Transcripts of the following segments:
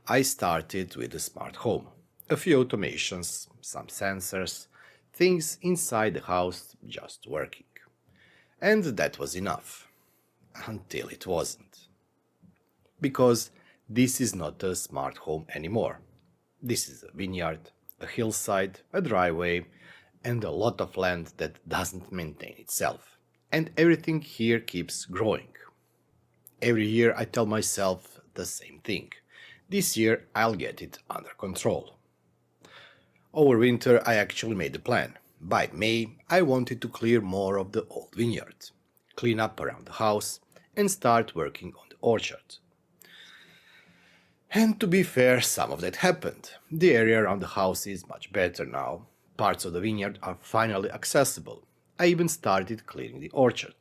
I started with a smart home. A few automations, some sensors, things inside the house just working. And that was enough. Until it wasn't. Because this is not a smart home anymore. This is a vineyard, a hillside, a driveway, and a lot of land that doesn't maintain itself. And everything here keeps growing. Every year I tell myself the same thing. This year I'll get it under control. Over winter I actually made a plan. By May I wanted to clear more of the old vineyard, clean up around the house, and start working on the orchard. And to be fair, some of that happened. The area around the house is much better now. Parts of the vineyard are finally accessible. I even started clearing the orchard.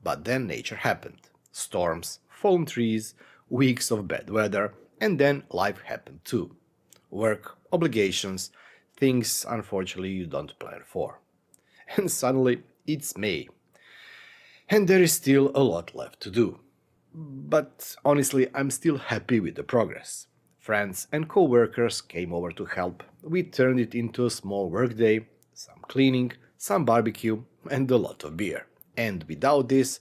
But then nature happened. Storms, fallen trees, weeks of bad weather, and then life happened too. Work, obligations, things unfortunately you don't plan for. And suddenly it's May. And there is still a lot left to do. But honestly, I'm still happy with the progress. Friends and co-workers came over to help. We turned it into a small workday, some cleaning, some barbecue, and a lot of beer. And without this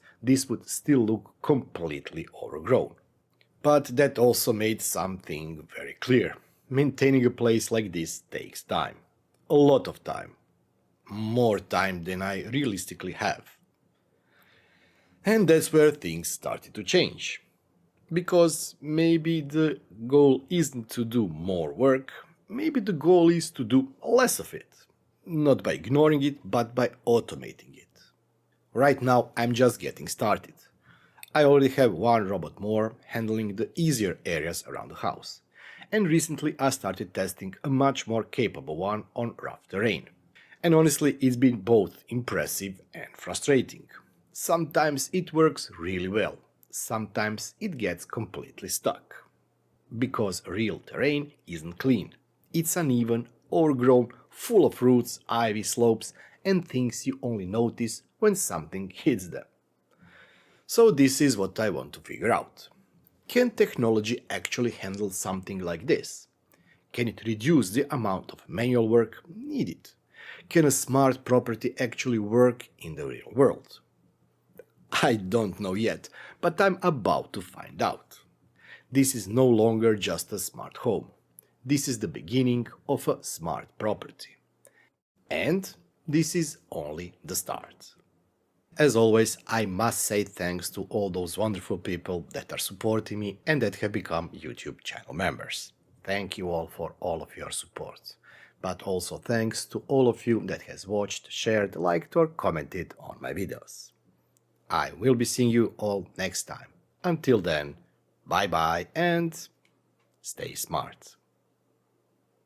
would still look completely overgrown. But that also made something very clear. Maintaining a place like this takes time. A lot of time. More time than I realistically have. And that's where things started to change. Because maybe the goal isn't to do more work, maybe the goal is to do less of it. Not by ignoring it, but by automating it. Right now I'm just getting started. I already have one robot more handling the easier areas around the house. And recently I started testing a much more capable one on rough terrain. And honestly, it's been both impressive and frustrating. Sometimes it works really well, sometimes it gets completely stuck. Because real terrain isn't clean. It's uneven, overgrown, full of roots, ivy slopes, and things you only notice when something hits them. So this is what I want to figure out. Can technology actually handle something like this? Can it reduce the amount of manual work needed? Can a smart property actually work in the real world? I don't know yet, but I'm about to find out. This is no longer just a smart home. This is the beginning of a smart property. And this is only the start. As always, I must say thanks to all those wonderful people that are supporting me and that have become YouTube channel members. Thank you all for all of your support. But also thanks to all of you that has watched, shared, liked or commented on my videos. I will be seeing you all next time. Until then, bye bye and stay smart.